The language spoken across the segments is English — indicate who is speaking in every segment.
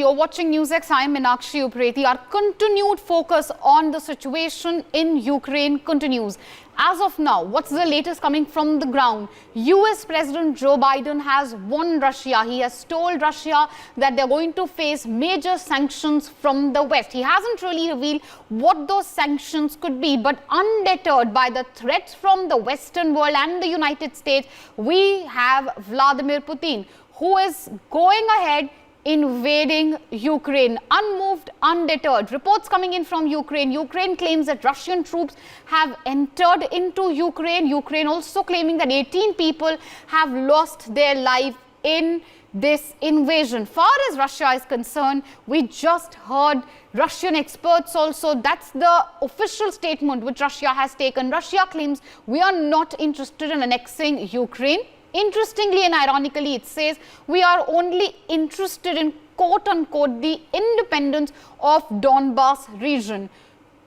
Speaker 1: You're watching Newsx. I am Meenakshi Preity. Our continued focus on the situation in Ukraine continues. As of now, what's the latest coming from the ground? US President Joe Biden has warned Russia. He has told Russia that they're going to face major sanctions from the West. He hasn't really revealed what those sanctions could be, but undeterred by the threats from the Western world and the United States, we have Vladimir Putin, who is going ahead invading Ukraine, unmoved, undeterred. Reports coming in from Ukraine. Ukraine claims that Russian troops have entered into Ukraine. Ukraine also claiming that 18 people have lost their life in this invasion. Far as Russia is concerned, we just heard Russian experts also. That's the official statement which Russia has taken. Russia claims we are not interested in annexing Ukraine. Interestingly and ironically, it says we are only interested in quote-unquote the independence of Donbas region.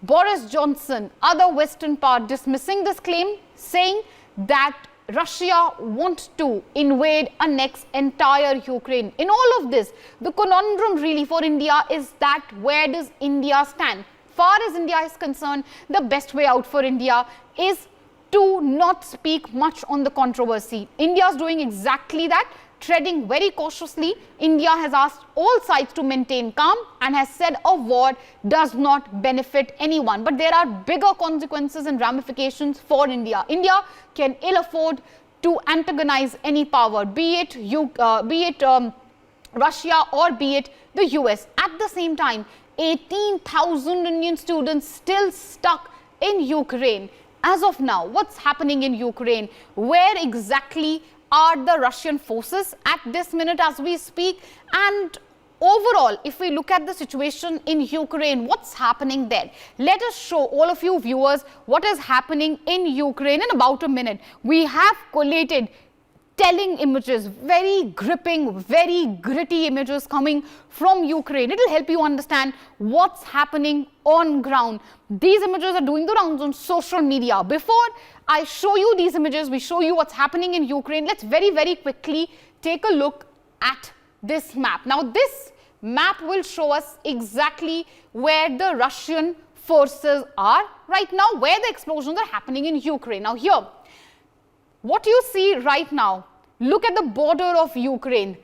Speaker 1: Boris Johnson, other Western power, dismissing this claim, saying that Russia wants to invade, annex entire Ukraine. In all of this, the conundrum really for India is that where does India stand? Far as India is concerned, the best way out for India is to not speak much on the controversy. India is doing exactly that, treading very cautiously. India has asked all sides to maintain calm and has said a war does not benefit anyone. But there are bigger consequences and ramifications for India. India can ill afford to antagonize any power, be it Russia or be it the US. At the same time, 18,000 Indian students still stuck in Ukraine. As of now, what's happening in Ukraine? Where exactly are the Russian forces at this minute as we speak? And overall, if we look at the situation in Ukraine, what's happening there? Let us show all of you viewers what is happening in Ukraine in about a minute. We have collated telling images, very gripping, very gritty images coming from Ukraine. It will help you understand what's happening on ground. These images are doing the rounds on social media. Before I show you these images, we show you what's happening in Ukraine. Let's very, very quickly take a look at this map. Now, this map will show us exactly where the Russian forces are right now, where the explosions are happening in Ukraine. Now, here, what you see right now, look at the border of Ukraine.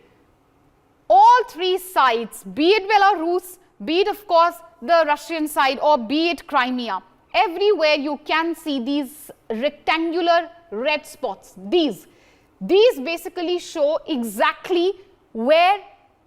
Speaker 1: All three sides, be it Belarus, be it of course the Russian side or be it Crimea, everywhere you can see these rectangular red spots. These basically show exactly where,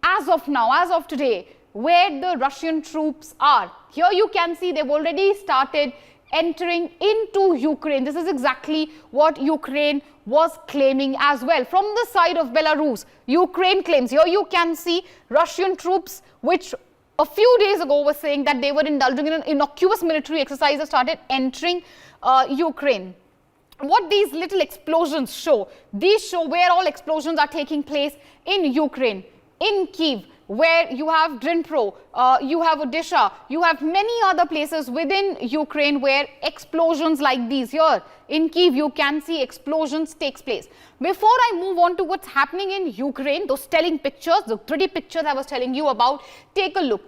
Speaker 1: as of now, as of today, where the Russian troops are. Here you can see they've already started entering into Ukraine. This is exactly what Ukraine was claiming as well. From the side of Belarus, Ukraine claims, here you can see Russian troops, which a few days ago were saying that they were indulging in an innocuous military exercise, that started entering Ukraine. What these little explosions show, these show where all explosions are taking place in Ukraine. In Kyiv, where you have Dnipro, you have Odisha, you have many other places within Ukraine where explosions like these. Here in Kyiv, you can see explosions takes place. Before I move on to what's happening in Ukraine, those telling pictures, the pretty pictures I was telling you about, take a look.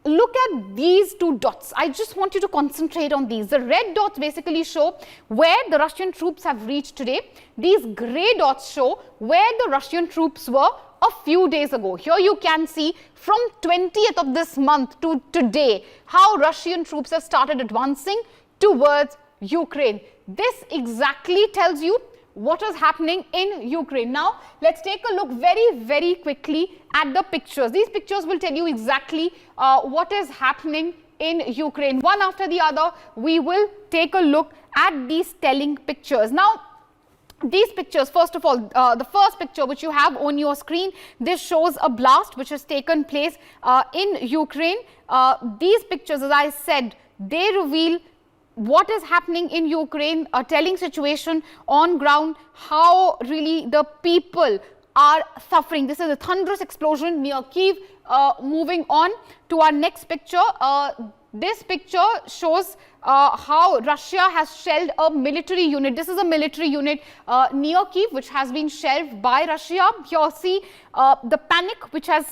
Speaker 1: Look at these two dots. I just want you to concentrate on these. The red dots basically show where the Russian troops have reached today. These grey dots show where the Russian troops were a few days ago. Here you can see from 20th of this month to today how Russian troops have started advancing towards Ukraine. This exactly tells you what is happening in Ukraine. Now, let's take a look very, very quickly at the pictures. These pictures will tell you exactly what is happening in Ukraine. One after the other, we will take a look at these telling pictures. Now, these pictures, first of all, the first picture which you have on your screen, this shows a blast which has taken place in Ukraine. These pictures, as I said, they reveal what is happening in Ukraine, a telling situation on ground, how really the people are suffering. This is a thunderous explosion near Kyiv. Moving on to our next picture. This picture shows how Russia has shelled a military unit. This is a military unit near Kyiv, which has been shelled by Russia. Here see the panic which has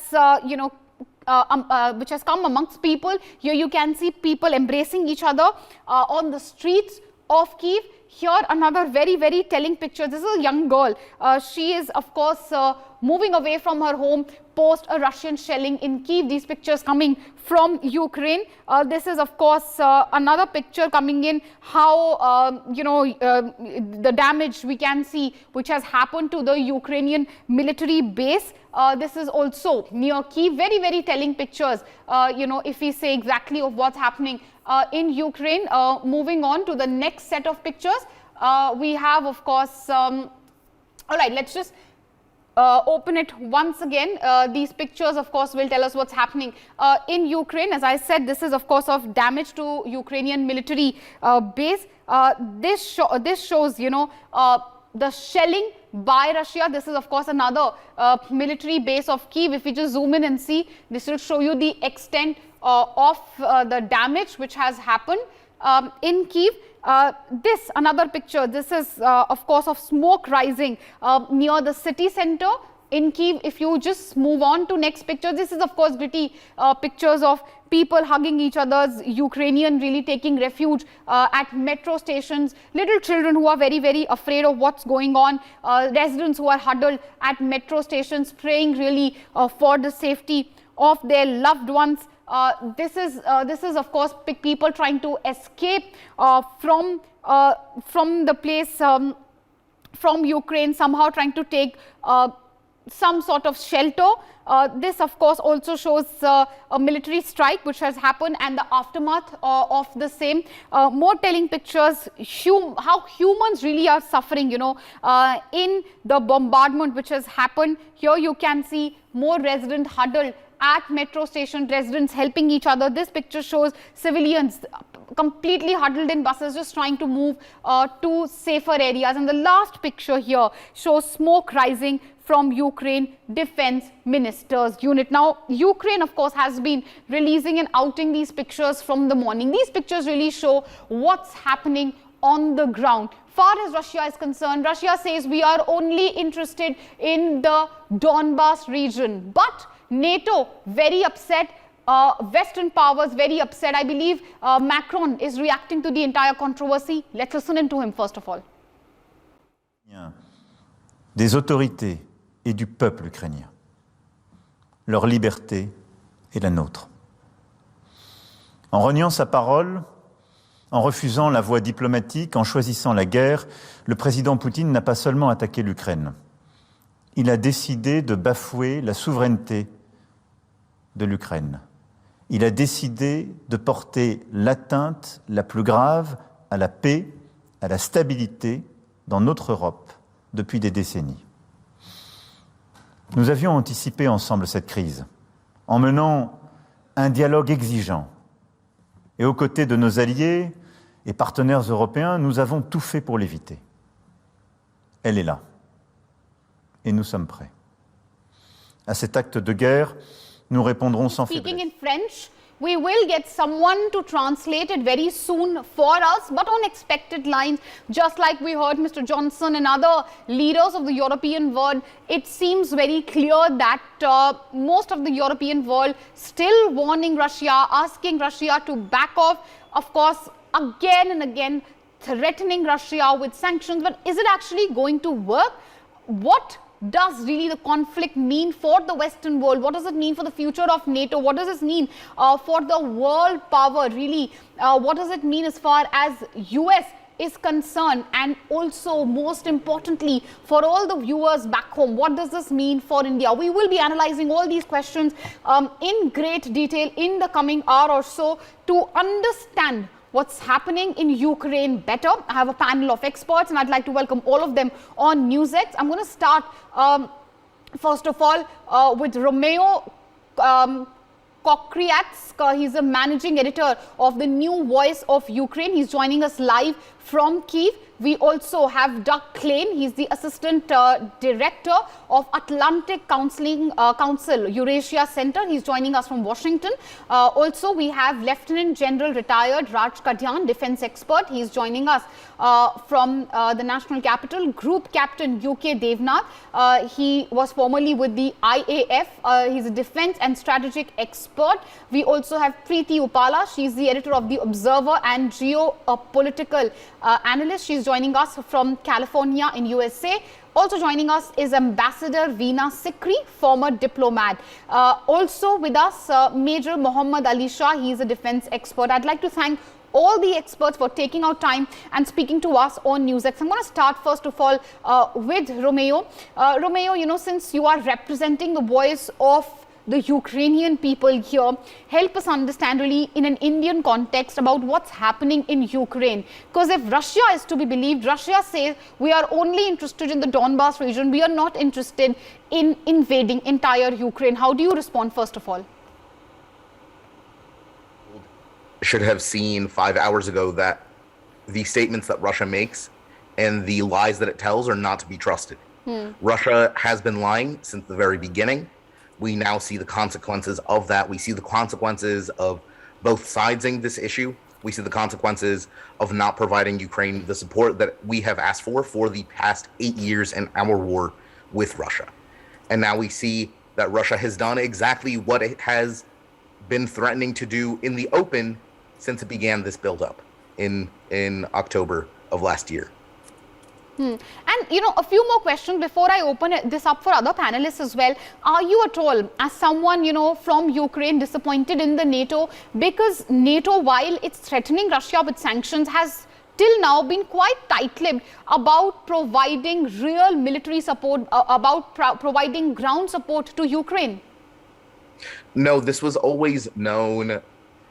Speaker 1: which has come amongst people. Here you can see people embracing each other on the streets of Kyiv. Here another very, very telling picture. This is a young girl. She is of course moving away from her home post a Russian shelling in Kyiv. These pictures coming from Ukraine. This is of course another picture coming in, how the damage we can see which has happened to the Ukrainian military base. This is also near Kyiv. Very, very telling pictures, if we say exactly of what's happening in Ukraine. Moving on to the next set of pictures, we have of course, all right, let's just open it once again. These pictures of course will tell us what's happening in Ukraine. As I said, this is of course of damage to Ukrainian military base. This shows, the shelling by Russia. This is of course another military base of Kyiv. If we just zoom in and see, this will show you the extent of the damage which has happened in Kyiv. This another picture. This is of course of smoke rising near the city center in Kyiv. If you just move on to next picture, this is of course gritty pictures of people hugging each other's, Ukrainian really taking refuge at metro stations, little children who are very, very afraid of what's going on, residents who are huddled at metro stations praying really for the safety of their loved ones. This is of course people trying to escape from the place, from Ukraine, somehow trying to take some sort of shelter. This of course also shows a military strike which has happened and the aftermath of the same. More telling pictures, how humans really are suffering, in the bombardment which has happened. Here you can see more residents huddled at metro station, residents helping each other. This picture shows civilians completely huddled in buses, just trying to move to safer areas. And the last picture here shows smoke rising from Ukraine Defense Minister's unit. Now, Ukraine of course has been releasing and outing these pictures from the morning. These pictures really show what's happening on the ground. Far as Russia is concerned, Russia says we are only interested in the Donbas region. But NATO very upset, Western powers very upset. I believe Macron is reacting to the entire controversy. Let's listen in to him first of all.
Speaker 2: Des autorités et du peuple ukrainien. Leur liberté est la nôtre. En reniant sa parole, en refusant la voie diplomatique, en choisissant la guerre, le président Poutine n'a pas seulement attaqué l'Ukraine. Il a décidé de bafouer la souveraineté de l'Ukraine. Il a décidé de porter l'atteinte la plus grave à la paix, à la stabilité dans notre Europe depuis des décennies. Nous avions anticipé ensemble cette crise en menant un dialogue exigeant. Et aux côtés de nos alliés et partenaires européens, nous avons tout fait pour l'éviter. Elle est là. Et nous sommes prêts. À cet acte de guerre, nous répondrons sans faiblesse.
Speaker 1: Speaking in French, we will get someone to translate it very soon for us, but on expected lines, just like we heard Mr. Johnson and other leaders of the European world. It seems very clear that most of the European world still warning Russia, asking Russia to back off, of course, again and again threatening Russia with sanctions. But is it actually going to work? What does really the conflict mean for the Western world? What does it mean for the future of NATO? What does this mean for the world power really? What does it mean as far as US is concerned? And also, most importantly, for all the viewers back home, what does this mean for India? We will be analyzing all these questions in great detail in the coming hour or so to understand what's happening in Ukraine better. I have a panel of experts and I'd like to welcome all of them on Newsx. I'm going to start first of all with Romeo Kokriatsk. He's a managing editor of the New Voice of Ukraine. He's joining us live from Kyiv. We also have Doug Klein. He's the assistant director of Atlantic Council Eurasia Center. He's joining us from Washington. Also, we have Lieutenant General retired Raj Kadyan, defense expert. He's joining us from the national capital, Group Captain UK Devnath. He was formerly with the IAF. He's a defense and strategic expert. We also have Preity Upala. She's the editor of The Observer and geopolitical analyst. She's joining us from California in USA. Also joining us is Ambassador Veena Sikri, former diplomat. Also with us, Major Muhammad Ali Shah. He is a defense expert. I'd like to thank all the experts for taking out time and speaking to us on Newsx. I'm going to start first of all with Romeo. Romeo, since you are representing the voice of the Ukrainian people here, help us understand really in an Indian context about what's happening in Ukraine. Because if Russia is to be believed, Russia says we are only interested in the Donbas region. We are not interested in invading entire Ukraine. How do you respond first of all?
Speaker 3: Should have seen 5 hours ago that the statements that Russia makes and the lies that it tells are not to be trusted. Russia has been lying since the very beginning. We now see the consequences of that. We see the consequences of both siding this issue. We see the consequences of not providing Ukraine the support that we have asked for the past 8 years in our war with Russia. And now we see that Russia has done exactly what it has been threatening to do in the open since it began this buildup in October of last year.
Speaker 1: And, a few more questions before I open this up for other panelists as well. Are you at all, as someone, from Ukraine, disappointed in the NATO? Because NATO, while it's threatening Russia with sanctions, has till now been quite tight-lipped about providing real military support, about providing ground support to Ukraine.
Speaker 3: No, this was always known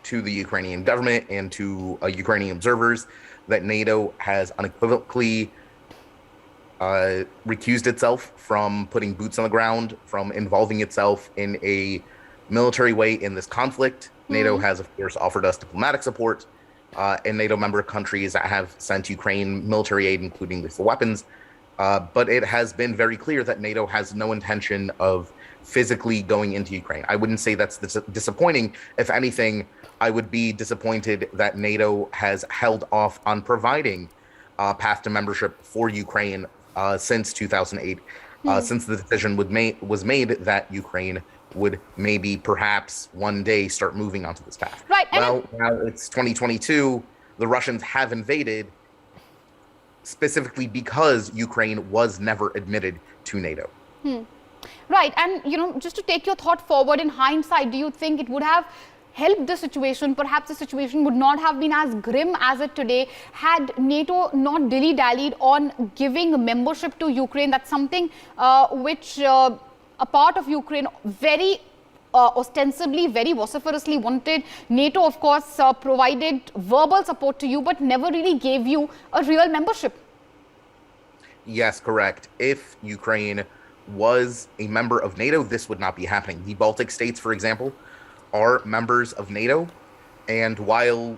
Speaker 3: to the Ukrainian government and to Ukrainian observers that NATO has unequivocally recused itself from putting boots on the ground, from involving itself in a military way in this conflict. NATO has, of course, offered us diplomatic support, and NATO member countries that have sent Ukraine military aid, including lethal weapons. But it has been very clear that NATO has no intention of physically going into Ukraine. I wouldn't say that's disappointing. If anything, I would be disappointed that NATO has held off on providing path to membership for Ukraine since 2008, since the decision was made that Ukraine would maybe perhaps one day start moving onto this path.
Speaker 1: Right.
Speaker 3: Well, now it's 2022. The Russians have invaded specifically because Ukraine was never admitted to NATO.
Speaker 1: Right. And, just to take your thought forward, in hindsight, do you think it would have helped the situation? Perhaps the situation would not have been as grim as it today had NATO not dilly-dallied on giving membership to Ukraine. That's something which a part of Ukraine very ostensibly, very vociferously wanted. NATO, of course, provided verbal support to you, but never really gave you a real membership.
Speaker 3: Yes, correct. If Ukraine was a member of NATO, this would not be happening. The Baltic states, for example, are members of NATO, and while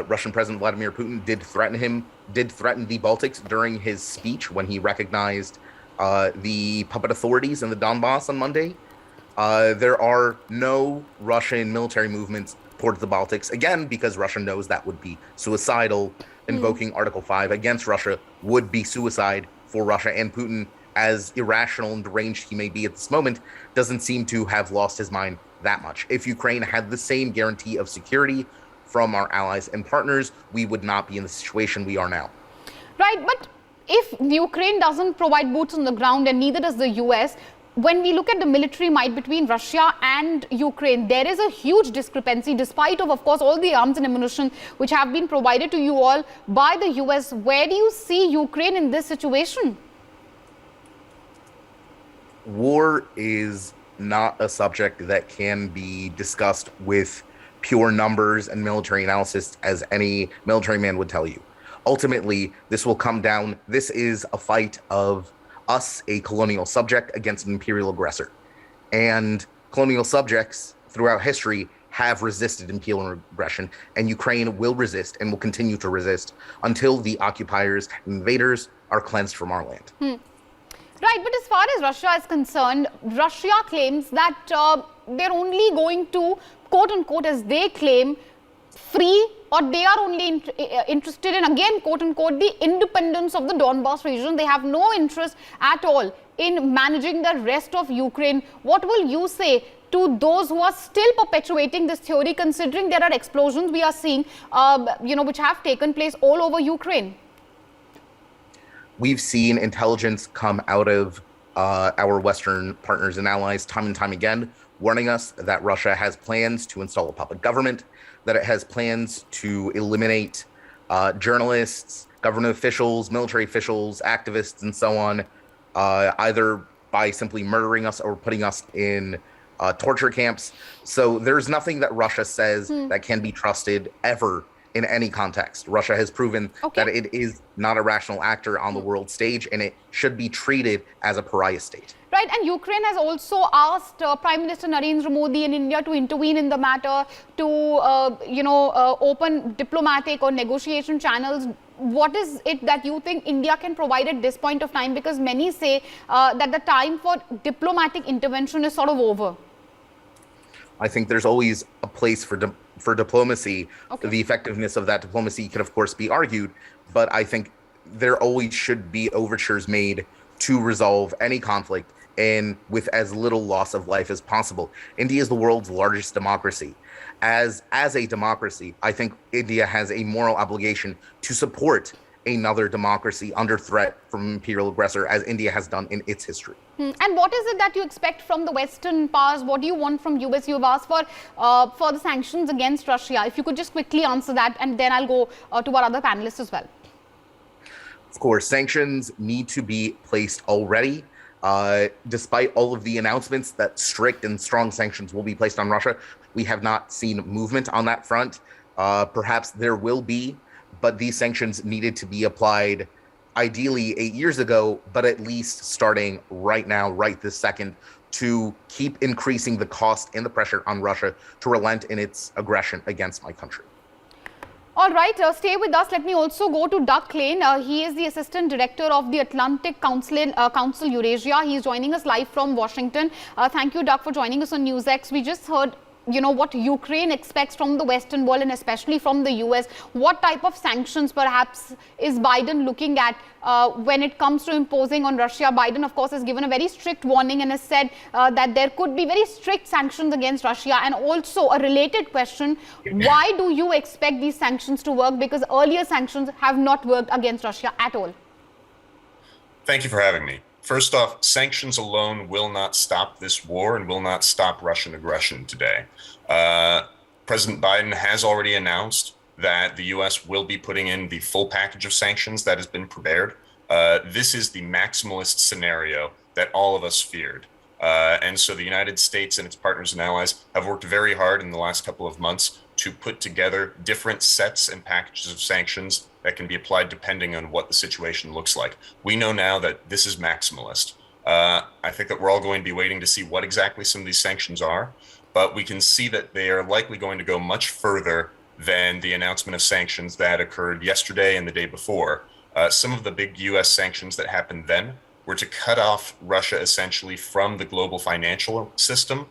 Speaker 3: Russian President Vladimir Putin did threaten the Baltics during his speech when he recognized the puppet authorities in the Donbass on Monday, there are no Russian military movements towards the Baltics, again, because Russia knows that would be suicidal. Invoking Article 5 against Russia would be suicide for Russia, and Putin, as irrational and deranged he may be at this moment, doesn't seem to have lost his mind that much. If Ukraine had the same guarantee of security from our allies and partners, we would not be in the situation we are now.
Speaker 1: Right, but if Ukraine doesn't provide boots on the ground and neither does the US, when we look at the military might between Russia and Ukraine, there is a huge discrepancy despite of course, all the arms and ammunition which have been provided to you all by the US. Where do you see Ukraine in this situation?
Speaker 3: War is not a subject that can be discussed with pure numbers and military analysis, as any military man would tell you. Ultimately, this will come down, this is a fight of us, a colonial subject, against an imperial aggressor. And colonial subjects throughout history have resisted imperial aggression, and Ukraine will resist and will continue to resist until the occupiers, invaders, are cleansed from our land.
Speaker 1: Right, but as far as Russia is concerned, Russia claims that they're only going to, quote unquote, as they claim, free, or they are only interested in, again, quote unquote, the independence of the Donbas region? They have no interest at all in managing the rest of Ukraine. What will you say to those who are still perpetuating this theory, considering there are explosions we are seeing, which have taken place all over Ukraine?
Speaker 3: We've seen intelligence come out of our Western partners and allies time and time again, warning us that Russia has plans to install a puppet government, that it has plans to eliminate journalists, government officials, military officials, activists, and so on, either by simply murdering us or putting us in torture camps. So there's nothing that Russia says that can be trusted ever in any context. Russia has proven that it is not a rational actor on the world stage, and it should be treated as a pariah state.
Speaker 1: Right, and Ukraine has also asked Prime Minister Narendra Modi in India to intervene in the matter, to open diplomatic or negotiation channels. What is it that you think India can provide at this point of time? Because many say that the time for diplomatic intervention is sort of over.
Speaker 3: I think there's always a place for diplomacy. The effectiveness of that diplomacy can, of course, be argued, but I think there always should be overtures made to resolve any conflict and with as little loss of life as possible. India is the world's largest democracy. As a democracy, I think India has a moral obligation to support another democracy under threat from imperial aggressor, as India has done in its history.
Speaker 1: And what is it that you expect from the Western powers? What do you want from US? You've asked for the sanctions against Russia. If you could just quickly answer that, and then I'll go to our other panelists as well.
Speaker 3: Of course, sanctions need to be placed already. Despite all of the announcements that strict and strong sanctions will be placed on Russia, we have not seen movement on that front. Perhaps there will be, but these sanctions needed to be applied ideally 8 years ago, but at least starting right now, right this second, to keep increasing the cost and the pressure on Russia to relent in its aggression against my country.
Speaker 1: All right, stay with us. Let me also go to Doug Klein. He is the Assistant Director of the Atlantic Council Eurasia. He is joining us live from Washington. Thank you, Doug, for joining us on Newsx. We just heard what Ukraine expects from the Western world and especially from the US. What type of sanctions perhaps is Biden looking at when it comes to imposing on Russia? Biden, of course, has given a very strict warning and has said that there could be very strict sanctions against Russia. And also a related question, why do you expect these sanctions to work? Because earlier sanctions have not worked against Russia at all.
Speaker 4: Thank you for having me. First off, sanctions alone will not stop this war and will not stop Russian aggression today. President Biden has already announced that the U.S. will be putting in the full package of sanctions that has been prepared. This is the maximalist scenario that all of us feared. And so the United States and its partners and allies have worked very hard in the last couple of months to put together different sets and packages of sanctions that can be applied depending on what the situation looks like. We know now that this is maximalist. I think that we're all going to be waiting to see what exactly some of these sanctions are, but we can see that they are likely going to go much further than the announcement of sanctions that occurred yesterday and the day before. Some of the big US sanctions that happened then were to cut off Russia essentially from the global financial system,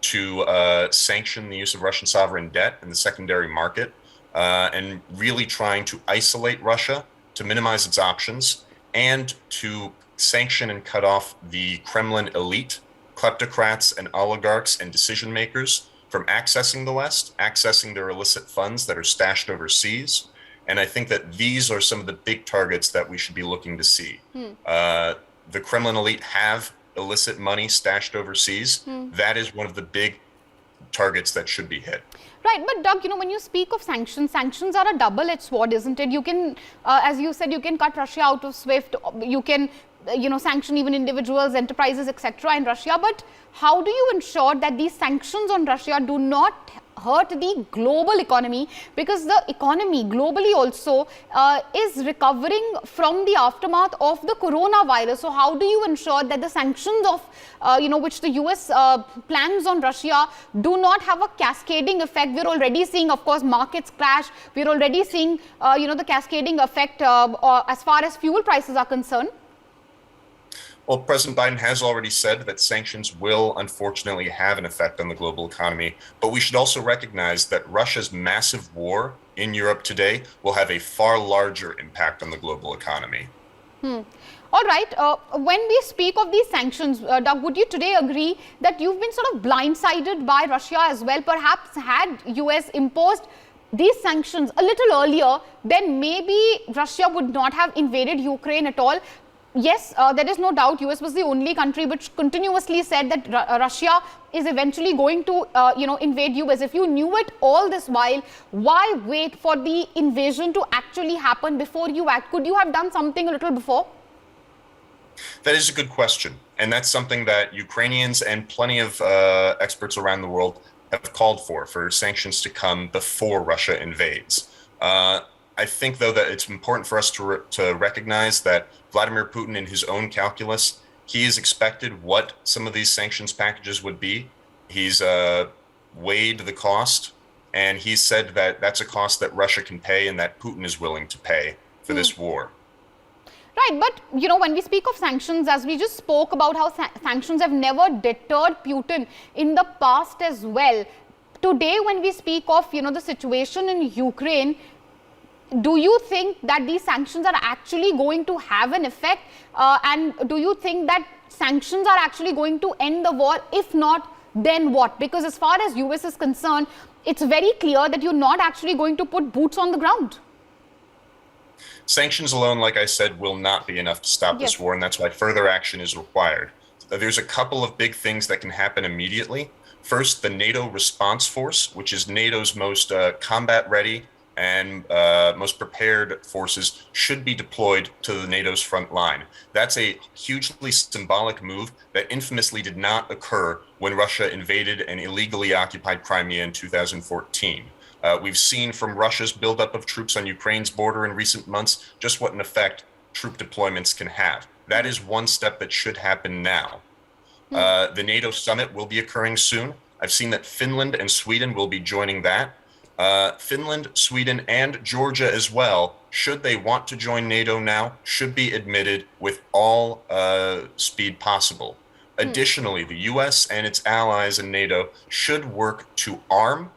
Speaker 4: to sanction the use of Russian sovereign debt in the secondary market, and really trying to isolate Russia, to minimize its options, and to sanction and cut off the Kremlin elite, kleptocrats and oligarchs and decision makers from accessing the West, accessing their illicit funds that are stashed overseas. And I think that these are some of the big targets that we should be looking to see. The Kremlin elite have illicit money stashed overseas. That is one of the big targets that should be hit.
Speaker 1: Right, but Doug, when you speak of sanctions, sanctions are a double-edged sword, isn't it? You can, as you said, you can cut Russia out of SWIFT, you can, sanction even individuals, enterprises, etc. in Russia. But how do you ensure that these sanctions on Russia do not hurt the global economy? Because the economy globally also is recovering from the aftermath of the coronavirus. So how do you ensure that the sanctions of, which the US plans on Russia do not have a cascading effect? We're already seeing, of course, markets crash. We're already seeing, the cascading effect as far as fuel prices are concerned.
Speaker 4: Well, President Biden has already said that sanctions will unfortunately have an effect on the global economy, but we should also recognize that Russia's massive war in Europe today will have a far larger impact on the global economy.
Speaker 1: All right. When we speak of these sanctions, Doug, would you today agree that you've been sort of blindsided by Russia as well? Perhaps had US imposed these sanctions a little earlier, then maybe Russia would not have invaded Ukraine at all. Yes, there is no doubt US was the only country which continuously said that Russia is eventually going to, invade US. If you knew it all this while, why wait for the invasion to actually happen before you act? Could you have done something a little before?
Speaker 4: That is a good question. And that's something that Ukrainians and plenty of experts around the world have called for sanctions to come before Russia invades. I think, though, that it's important for us to recognize that Vladimir Putin, in his own calculus, he has expected what some of these sanctions packages would be. He's weighed the cost, and he said that that's a cost that Russia can pay and that Putin is willing to pay for this war.
Speaker 1: Right, but when we speak of sanctions, as we just spoke about how sanctions have never deterred Putin in the past as well. Today, when we speak of the situation in Ukraine, do you think that these sanctions are actually going to have an effect? And do you think that sanctions are actually going to end the war? If not, then what? Because as far as US is concerned, it's very clear that you're not actually going to put boots on the ground.
Speaker 4: Sanctions alone, like I said, will not be enough to stop this war, and that's why further action is required. There's a couple of big things that can happen immediately. First, the NATO response force, which is NATO's most combat-ready and most prepared forces, should be deployed to the NATO's front line. That's a hugely symbolic move that infamously did not occur when Russia invaded and illegally occupied Crimea in 2014. We've seen from Russia's buildup of troops on Ukraine's border in recent months just what an effect troop deployments can have. That is one step that should happen now. The NATO summit will be occurring soon. I've seen that Finland and Sweden will be joining that. Finland, Sweden, and Georgia as well, should they want to join NATO now, should be admitted with all speed possible. Additionally, the US and its allies in NATO should work to arm,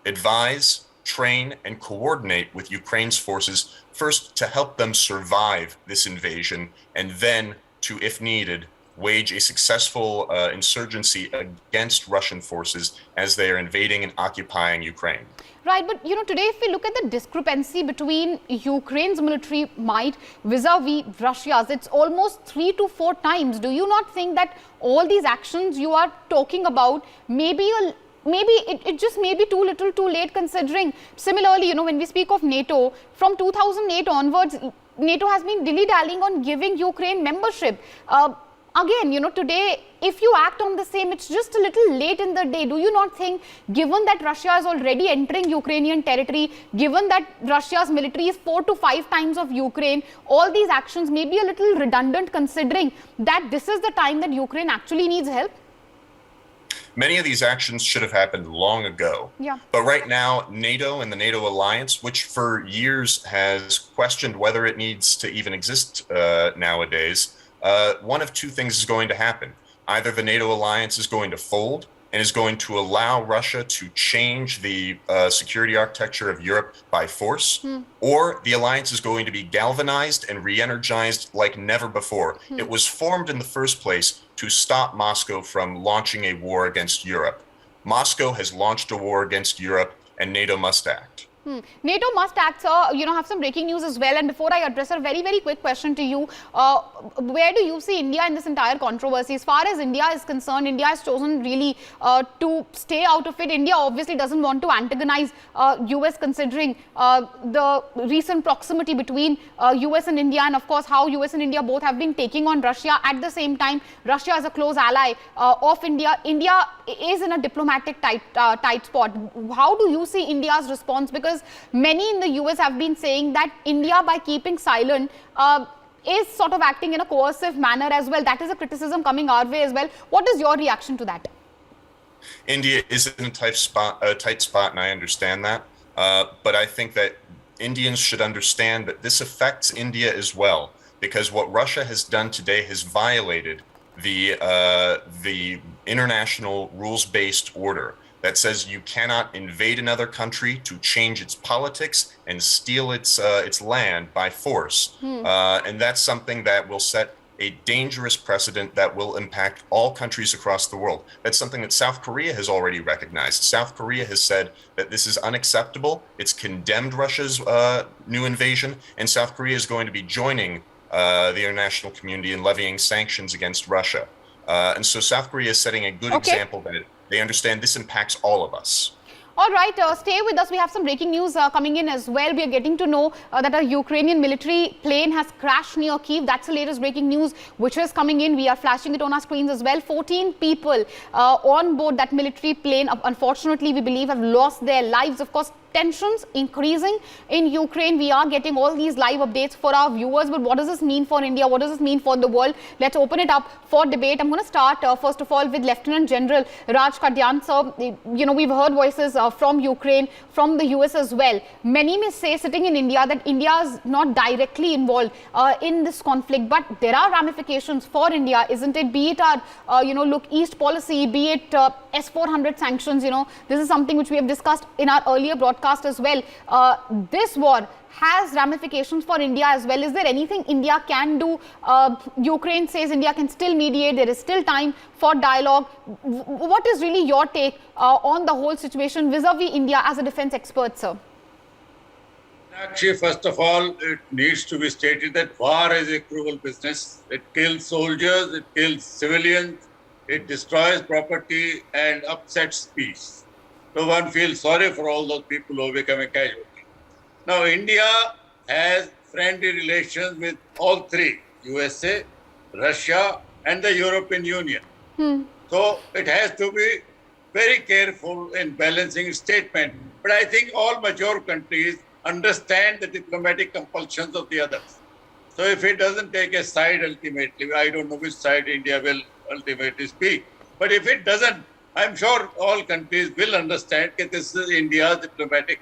Speaker 4: advise, train, and coordinate with Ukraine's forces, first to help them survive this invasion, and then to, if needed, wage a successful insurgency against Russian forces as they are invading and occupying Ukraine.
Speaker 1: Right, but today if we look at the discrepancy between Ukraine's military might vis-a-vis Russia's, it's almost 3 to 4 times. Do you not think that all these actions you are talking about maybe it just may be too little too late, considering similarly, when we speak of NATO, from 2008 onwards, NATO has been dilly-dallying on giving Ukraine membership. Again, today, if you act on the same, it's just a little late in the day. Do you not think, given that Russia is already entering Ukrainian territory, given that Russia's military is 4 to 5 times of Ukraine, all these actions may be a little redundant, considering that this is the time that Ukraine actually needs help?
Speaker 4: Many of these actions should have happened long ago.
Speaker 1: Yeah.
Speaker 4: But right now, NATO and the NATO alliance, which for years has questioned whether it needs to even exist nowadays, one of two things is going to happen. Either the NATO alliance is going to fold and is going to allow Russia to change the security architecture of Europe by force, or the alliance is going to be galvanized and re-energized like never before. It was formed in the first place to stop Moscow from launching a war against Europe. Moscow has launched a war against Europe, and NATO must act.
Speaker 1: NATO must act, sir. Have some breaking news as well. And before I address a very, very quick question to you, where do you see India in this entire controversy? As far as India is concerned, India has chosen really to stay out of it. India obviously doesn't want to antagonize US, considering the recent proximity between US and India, and of course how US and India both have been taking on Russia. At the same time, Russia is a close ally of India. India is in a diplomatic tight spot. How do you see India's response? Because many in the US have been saying that India, by keeping silent, is sort of acting in a coercive manner as well. That is a criticism coming our way as well. What is your reaction to that?
Speaker 4: India is in a tight spot, and I understand that. But I think that Indians should understand that this affects India as well. because what Russia has done today has violated the international rules-based order that says you cannot invade another country to change its politics and steal its land by force. And that's something that will set a dangerous precedent that will impact all countries across the world. That's something that South Korea has already recognized. South Korea has said that this is unacceptable. It's condemned Russia's new invasion, and South Korea is going to be joining the international community in levying sanctions against Russia. And so South Korea is setting a good example that they understand this impacts all of us.
Speaker 1: All right, stay with us. We have some breaking news coming in as well. We are getting to know that a Ukrainian military plane has crashed near Kyiv. That's the latest breaking news which is coming in. We are flashing it on our screens as well. 14 people on board that military plane, unfortunately, we believe have lost their lives. Of course, tensions increasing in Ukraine. We are getting all these live updates for our viewers. But what does this mean for India? What does this mean for the world? Let's open it up for debate. I'm going to start first of all with Lieutenant General Raj Kadyan. So, you know, we've heard voices from Ukraine, from the US as well. Many may say, sitting in India, that India is not directly involved in this conflict, but there are ramifications for India, isn't it? Be it our, you know, look east policy, be it S-400 sanctions. You know, this is something which we have discussed in our earlier broadcast as well. This war has ramifications for India as well. Is there anything India can do? Ukraine says India can still mediate. There is still time for dialogue. What is really your take on the whole situation vis-a-vis India as a defense expert, sir?
Speaker 5: Actually, first of all, it needs to be stated that war is a cruel business. It kills soldiers, it kills civilians, it destroys property and upsets peace. So one feels sorry for all those people who become a casualty. Now, India has friendly relations with all three, USA, Russia, and the European Union. So it has to be very careful in balancing its statement. But I think all mature countries understand the diplomatic compulsions of the others. So if it doesn't take a side ultimately, I don't know which side India will ultimately speak. But if it doesn't, I'm sure all countries will understand that this is India's diplomatic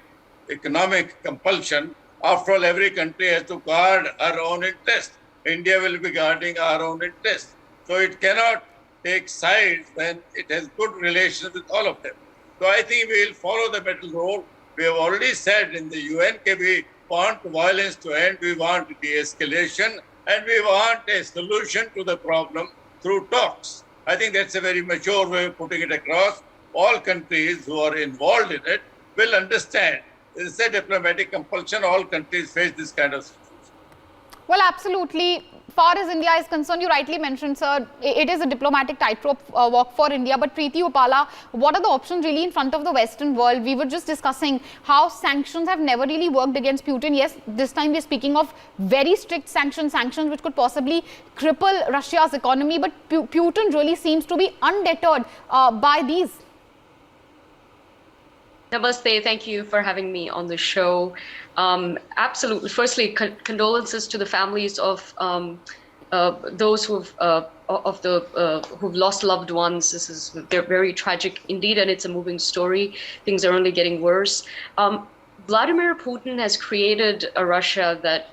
Speaker 5: economic compulsion. After all, every country has to guard her own interest. India will be guarding our own interest. So it cannot take sides when it has good relations with all of them. So I think we will follow the middle road. We have already said in the UN that we want violence to end, we want de-escalation, and we want a solution to the problem through talks. I think that's a very mature way of putting it across. All countries who are involved in it will understand. It's a diplomatic compulsion. All countries face this kind of situation.
Speaker 1: Well, absolutely. Far as India is concerned, you rightly mentioned, sir, it is a diplomatic tightrope walk for India. But Preity, Upala, what are the options really in front of the Western world? We were just discussing how sanctions have never really worked against Putin. Yes, this time we're speaking of very strict sanctions which could possibly cripple Russia's economy. But Putin really seems to be undeterred by these.
Speaker 6: Namaste. Thank you for having me on the show. Absolutely. Firstly, condolences to the families of those who've lost loved ones. They're very tragic indeed, and it's a moving story. Things are only getting worse. Vladimir Putin has created a Russia that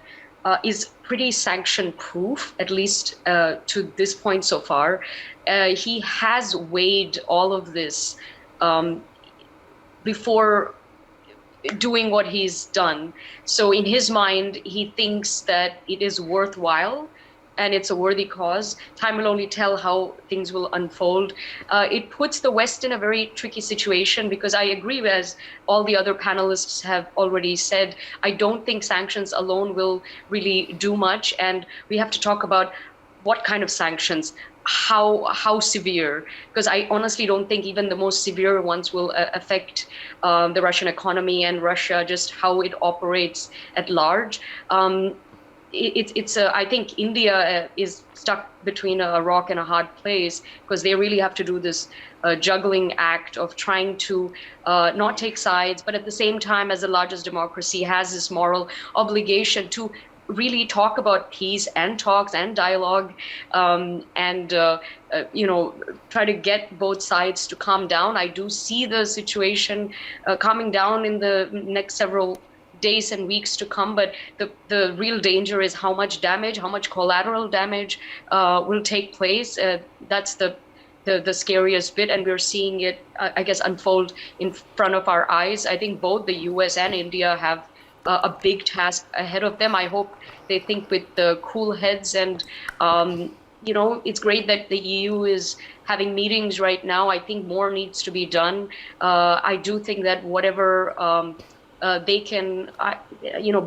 Speaker 6: is pretty sanction-proof, at least to this point so far. He has weighed all of this before doing what he's done. So in his mind, he thinks that it is worthwhile and it's a worthy cause. Time will only tell how things will unfold. It puts the West in a very tricky situation because I agree, as all the other panelists have already said, I don't think sanctions alone will really do much. And we have to talk about what kind of sanctions, how severe, because I honestly don't think even the most severe ones will affect the Russian economy and Russia, just how it operates at large. I think India is stuck between a rock and a hard place because they really have to do this juggling act of trying to not take sides, but at the same time, as the largest democracy, has this moral obligation to really talk about peace and talks and dialogue, and try to get both sides to calm down. I do see the situation calming down in the next several days and weeks to come. But the real danger is how much damage, how much collateral damage will take place. That's the scariest bit, and we're seeing it, I guess, unfold in front of our eyes. I think both the US and India have a big task ahead of them. I hope they think with the cool heads, and it's great that the EU is having meetings right now. I think more needs to be done. I do think that whatever they can,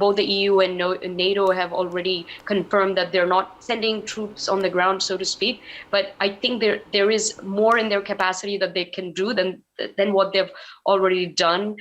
Speaker 6: both the EU and NATO have already confirmed that they're not sending troops on the ground, so to speak. But I think there is more in their capacity that they can do than what they've already done,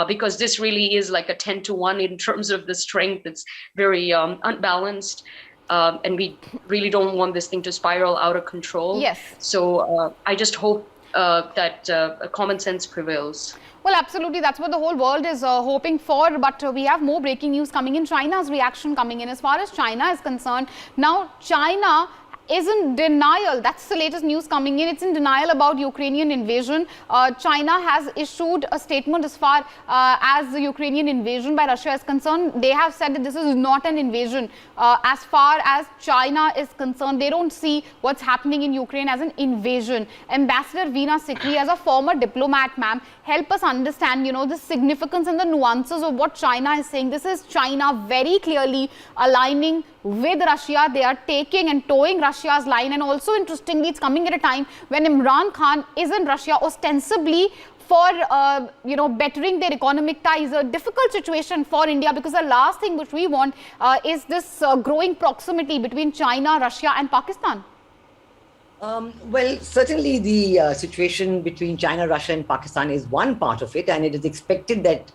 Speaker 6: because this really is like a 10-to-1 in terms of the strength. It's very unbalanced. And we really don't want this thing to spiral out of control.
Speaker 1: Yes.
Speaker 6: So I just hope that common sense prevails.
Speaker 1: Well, absolutely. That's what the whole world is hoping for. But we have more breaking news coming in. China's reaction coming in. As far as China is concerned, now China is in denial. That's the latest news coming in. It's in denial about Ukrainian invasion. China has issued a statement as far as the Ukrainian invasion by Russia is concerned. They have said that this is not an invasion. As far as China is concerned, they don't see what's happening in Ukraine as an invasion. Ambassador Veena Sikri, as a former diplomat, ma'am, help us understand, the significance and the nuances of what China is saying. This is China very clearly aligning with Russia. They are taking and towing Russia's line, and also interestingly, it's coming at a time when Imran Khan is in Russia ostensibly for bettering their economic ties. A difficult situation for India, because the last thing which we want is this growing proximity between China, Russia and Pakistan.
Speaker 7: Well, certainly the situation between China, Russia and Pakistan is one part of it, and it is expected that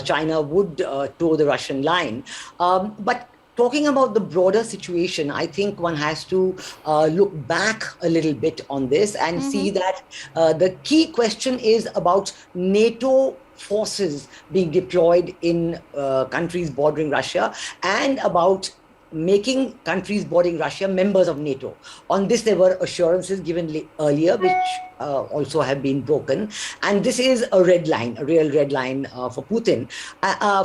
Speaker 7: China would tow the Russian line. But talking about the broader situation, I think one has to look back a little bit on this and see that the key question is about NATO forces being deployed in countries bordering Russia, and about making countries bordering Russia members of NATO. On this, there were assurances given earlier, which also have been broken. And this is a red line, a real red line for Putin,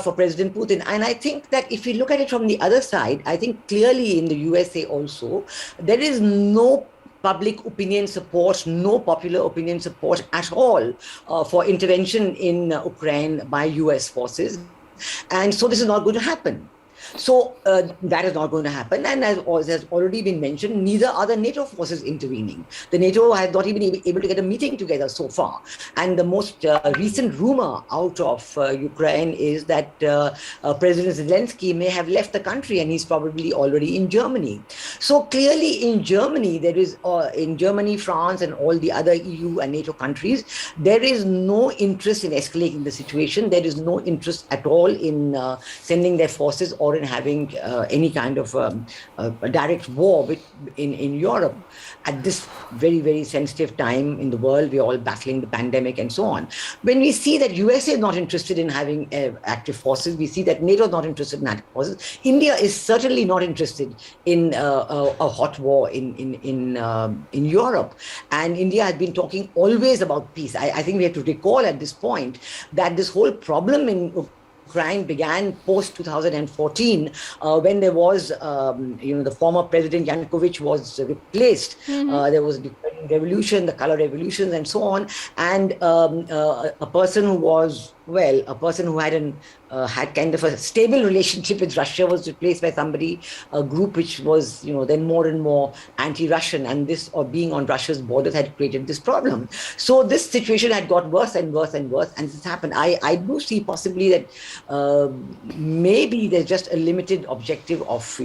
Speaker 7: for President Putin. And I think that if we look at it from the other side, I think clearly in the USA also, there is no public opinion support, no popular opinion support at all for intervention in Ukraine by US forces. And so this is not going to happen. So that is not going to happen. And as has already been mentioned, neither are the NATO forces intervening. The NATO has not even been able to get a meeting together so far. And the most recent rumor out of Ukraine is that President Zelensky may have left the country, and he's probably already in Germany. So clearly in Germany, there is, in Germany, France, and all the other EU and NATO countries, there is no interest in escalating the situation. There is no interest at all in sending their forces or in having any kind of a direct war in Europe at this very, very sensitive time in the world. We're all battling the pandemic and so on. When we see that USA is not interested in having active forces, we see that NATO is not interested in active forces. India is certainly not interested in a hot war in Europe. And India has been talking always about peace. I think we have to recall at this point that this whole problem in Ukraine began post 2014 when there was, the former President Yanukovych was replaced. There was the revolution, the color revolutions, and so on. And a person who was, a person who had had kind of a stable relationship with Russia was replaced by somebody, a group which was, then more and more anti-Russian, and this, or being on Russia's borders, had created this problem. So this situation had got worse and worse and worse, and this happened. I do see possibly that maybe there's just a limited objective of,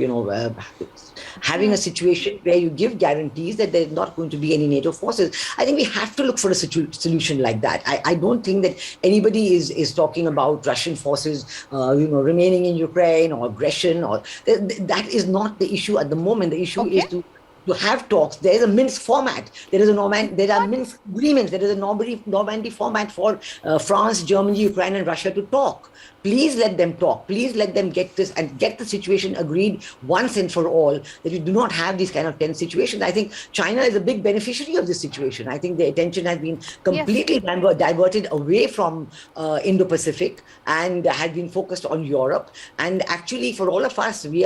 Speaker 7: having a situation where you give guarantees that there's not going to be any NATO forces. I think we have to look for a solution like that. I don't think that anybody is talking about Russian forces, remaining in Ukraine or aggression, or that is not the issue at the moment. The issue is to to have talks. There is a Minsk format. There are Minsk agreements. There is a Normandy format for France, Germany, Ukraine, and Russia to talk. Please let them talk. Please let them get this and get the situation agreed once and for all, that we do not have these kind of tense situations. I think China is a big beneficiary of this situation. I think the attention has been completely diverted away from Indo-Pacific and has been focused on Europe. And actually, for all of us, we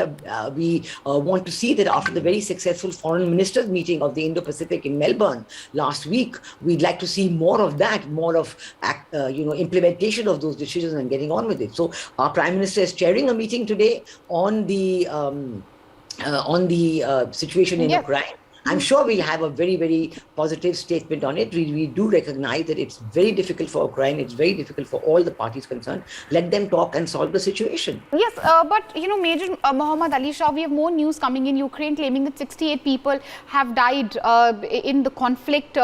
Speaker 7: want to see that after the very successful foreign ministers meeting of the Indo-Pacific in Melbourne last week, we'd like to see more of that, more of implementation of those decisions and getting on with it. So our Prime Minister is chairing a meeting today on the situation in Ukraine. I'm sure we'll have a very, very positive statement on it. We do recognize that it's very difficult for Ukraine. It's very difficult for all the parties concerned. Let them talk and solve the situation.
Speaker 1: Yes, but Major Muhammad Ali Shah, we have more news coming in Ukraine claiming that 68 people have died in the conflict.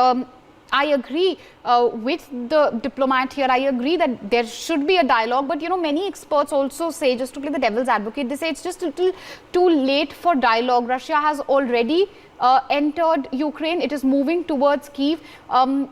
Speaker 1: I agree with the diplomat here. I agree that there should be a dialogue, but many experts also say, just to play the devil's advocate, they say it's just a little too late for dialogue. Russia has already entered Ukraine. It is moving towards Kyiv.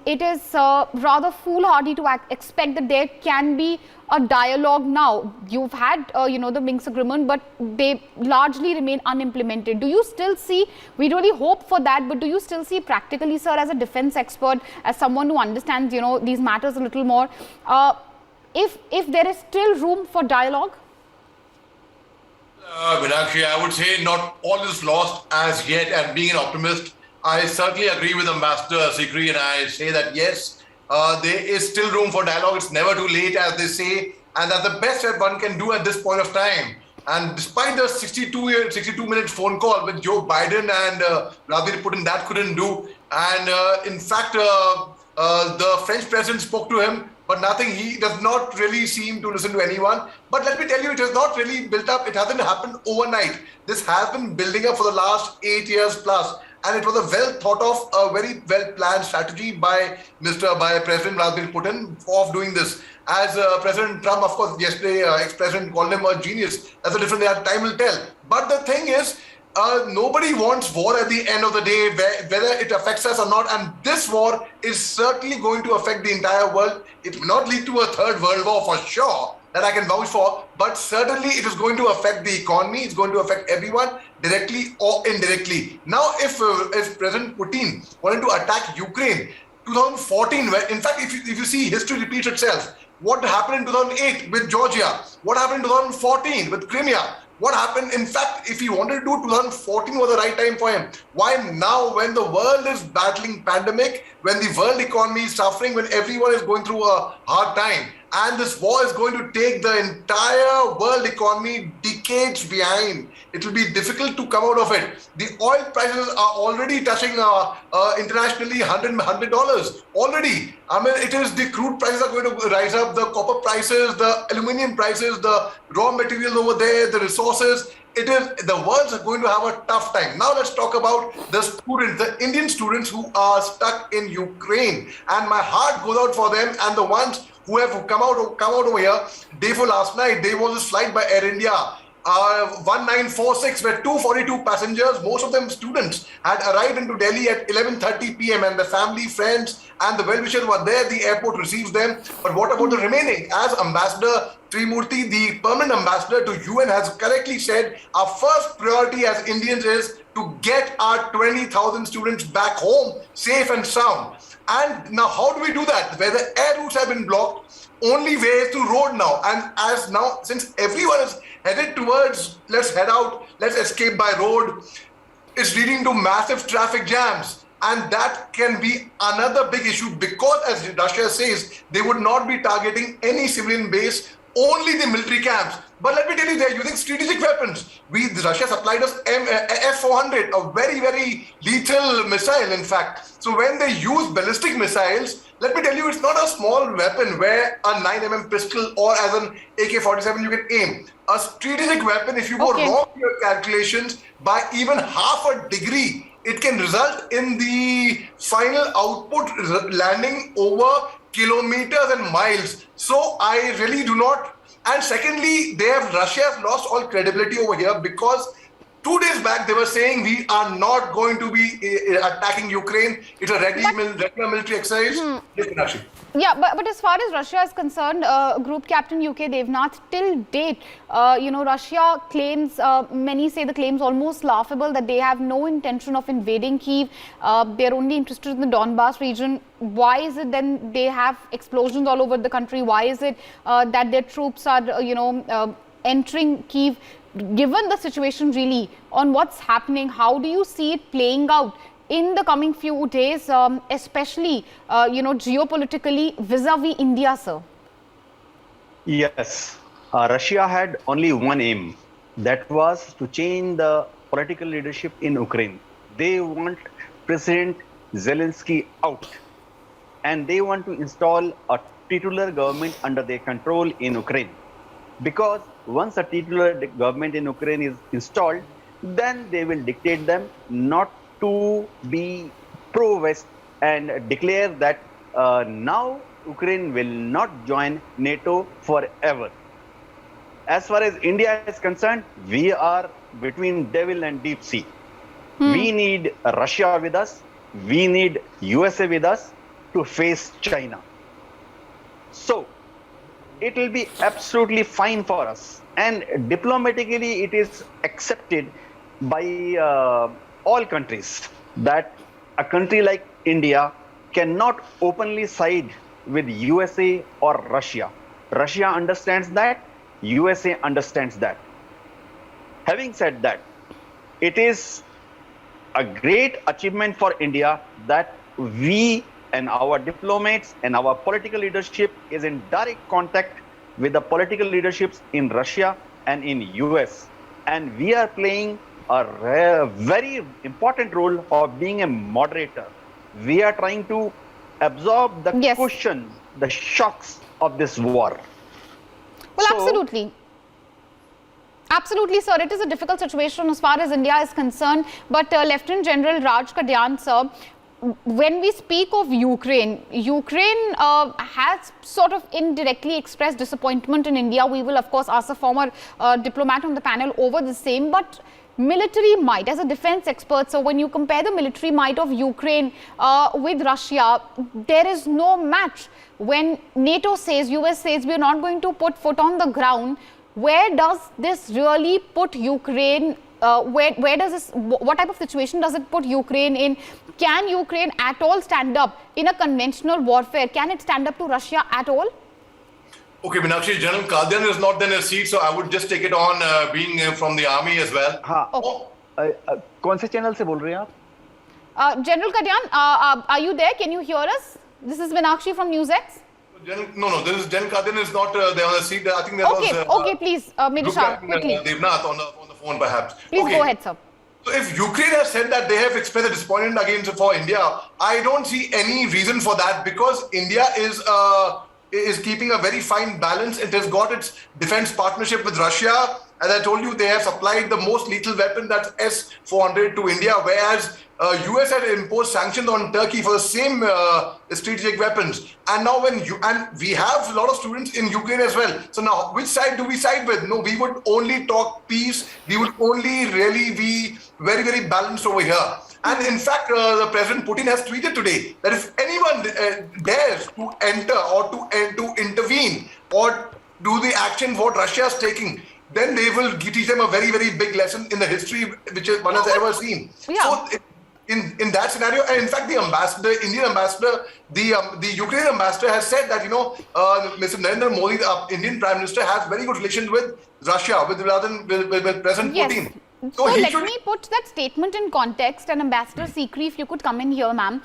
Speaker 1: It is rather foolhardy to expect that there can be a dialogue now. You've had, the Minsk agreement, but they largely remain unimplemented. Do you still see, we really hope for that, but do you still see practically, sir, as a defense expert, as someone who understands, these matters a little more, if there is still room for dialogue?
Speaker 8: Meenakshi, I would say not all is lost as yet, and being an optimist, I certainly agree with Ambassador Sikri, and I say that yes, there is still room for dialogue. It's never too late, as they say, and that's the best that one can do at this point of time. And despite the 62-minute phone call with Joe Biden and Vladimir Putin, that couldn't do. And in fact, the French president spoke to him, but nothing. He does not really seem to listen to anyone. But let me tell you, it has not really built up. It hasn't happened overnight. This has been building up for the last 8 years plus. And it was a well thought of, a very well planned strategy by President Vladimir Putin of doing this. As President Trump, of course, yesterday, ex-president called him a genius. That's a different thing. Time will tell. But the thing is, nobody wants war at the end of the day, whether it affects us or not. And this war is certainly going to affect the entire world. It will not lead to a third world war for sure, that I can vouch for. But certainly it is going to affect the economy. It's going to affect everyone, directly or indirectly. Now, if President Putin wanted to attack Ukraine, 2014, in fact, if you see, history repeats itself. What happened in 2008 with Georgia? What happened in 2014 with Crimea? What happened? In fact, if he wanted to do 2014 was the right time for him. Why now, when the world is battling pandemic, when the world economy is suffering, when everyone is going through a hard time, and this war is going to take the entire world economy decades behind. It will be difficult to come out of it. The oil prices are already touching internationally $100 already. I mean, it is the crude prices are going to rise up, the copper prices, the aluminum prices, the raw materials over there, the resources. The world's are going to have a tough time. Now let's talk about the students, the Indian students who are stuck in Ukraine. And my heart goes out for them, and the ones who have come out over here. Day for last night, there was a flight by Air India, 1946, where 242 passengers, most of them students, had arrived into Delhi at 11:30 p.m. and the family, friends, and the well-wishers were there. The airport receives them. But what about the remaining? As Ambassador Trimurti, the permanent ambassador to UN, has correctly said, our first priority as Indians is to get our 20,000 students back home safe and sound. And now, how do we do that? Where the air routes have been blocked, only way is through road now. And as now, since everyone is headed towards, let's head out, let's escape by road, it's leading to massive traffic jams. And that can be another big issue, because as Russia says, they would not be targeting any civilian base, only the military camps. But let me tell you, they're using strategic weapons. Russia supplied us S-400, a very, very lethal missile, in fact. So when they use ballistic missiles, let me tell you, it's not a small weapon where a 9mm pistol or as an AK-47 you can aim. A strategic weapon, if you go wrong in your calculations by even half a degree, it can result in the final output landing over kilometers and miles. So I really do not. And secondly, Russia has lost all credibility over here, because 2 days back, they were saying we are not going to be attacking Ukraine. It's a regular military exercise. Yes, Meenakshi.
Speaker 1: Yeah, but as far as Russia is concerned, Group Captain UK Devnath, till date, Russia claims, many say the claims almost laughable, that they have no intention of invading Kyiv. They're only interested in the Donbass region. Why is it then they have explosions all over the country? Why is it that their troops are, entering Kyiv? Given the situation really on what's happening, how do you see it playing out in the coming few days, especially, geopolitically vis-a-vis India, sir?
Speaker 9: Yes, Russia had only one aim, that was to change the political leadership in Ukraine. They want President Zelensky out, and they want to install a titular government under their control in Ukraine. Because once a titular government in Ukraine is installed, then they will dictate them not to be pro-West and declare that now Ukraine will not join NATO forever. As far as India is concerned, we are between devil and deep sea. We need Russia with us. We need USA with us to face China. So it will be absolutely fine for us. And diplomatically, it is accepted by all countries that a country like India cannot openly side with USA or Russia. Russia understands that, USA understands that. Having said that, it is a great achievement for India that we and our diplomats and our political leadership is in direct contact with the political leaderships in Russia and in US. And we are playing a very important role of being a moderator. We are trying to absorb the cushion, the shocks of this war.
Speaker 1: Well, absolutely. Absolutely, sir. It is a difficult situation as far as India is concerned. But Lieutenant General Raj Kadyan, sir, when we speak of Ukraine has sort of indirectly expressed disappointment in India. We will, of course, ask a former diplomat on the panel over the same. But military might, as a defense expert, so when you compare the military might of Ukraine with Russia, there is no match. When NATO says, US says, we are not going to put foot on the ground, where does this really put Ukraine? Where does this, what type of situation does it put Ukraine in? Can Ukraine at all stand up in a conventional warfare? Can it stand up to Russia at all?
Speaker 8: Okay, Meenakshi, General Kadyan is not in his seat, so I would just take it on being from the army as well.
Speaker 9: कौन से channel से बोल रहे हैं आप?
Speaker 1: General Kadyan, are you there? Can you hear us? This is Meenakshi from Newsx.
Speaker 8: No, this is General Kadyan is not there on the seat. I think there was...
Speaker 1: Okay, please, Midisha, quickly.
Speaker 8: Devnath on the phone, perhaps.
Speaker 1: Please go ahead, sir.
Speaker 8: So if Ukraine has said that they have expressed a disappointment against for India, I don't see any reason for that, because India is keeping a very fine balance. It has got its defense partnership with Russia. As I told you, they have supplied the most lethal weapon, that's S-400, to India, whereas US had imposed sanctions on Turkey for the same strategic weapons. And now we have a lot of students in Ukraine as well. So now, which side do we side with? No, we would only talk peace. We would only really be very, very balanced over here. And in fact, the President Putin has tweeted today that if anyone dares to enter or to intervene or do the action what Russia is taking, then they will teach them a very, very big lesson in the history which one has ever seen. Yeah. So in that scenario, and in fact, the ambassador, Indian ambassador, the Ukrainian ambassador has said that, Mr. Narendra Modi, the Indian Prime Minister, has very good relations with Russia, with President Putin.
Speaker 1: So let me put that statement in context. And Ambassador Sikri, if you could come in here, ma'am.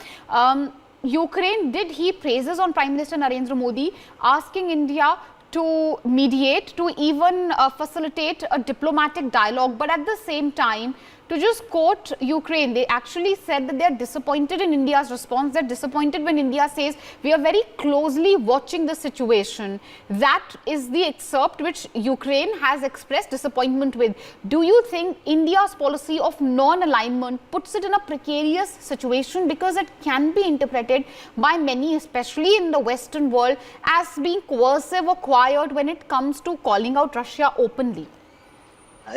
Speaker 1: Ukraine did heap praises on Prime Minister Narendra Modi, asking India to mediate, to even facilitate a diplomatic dialogue. But at the same time, to just quote Ukraine, they actually said that they're disappointed in India's response. They're disappointed when India says, we are very closely watching the situation. That is the excerpt which Ukraine has expressed disappointment with. Do you think India's policy of non-alignment puts it in a precarious situation, because it can be interpreted by many, especially in the Western world, as being coercive or quiet when it comes to calling out Russia openly?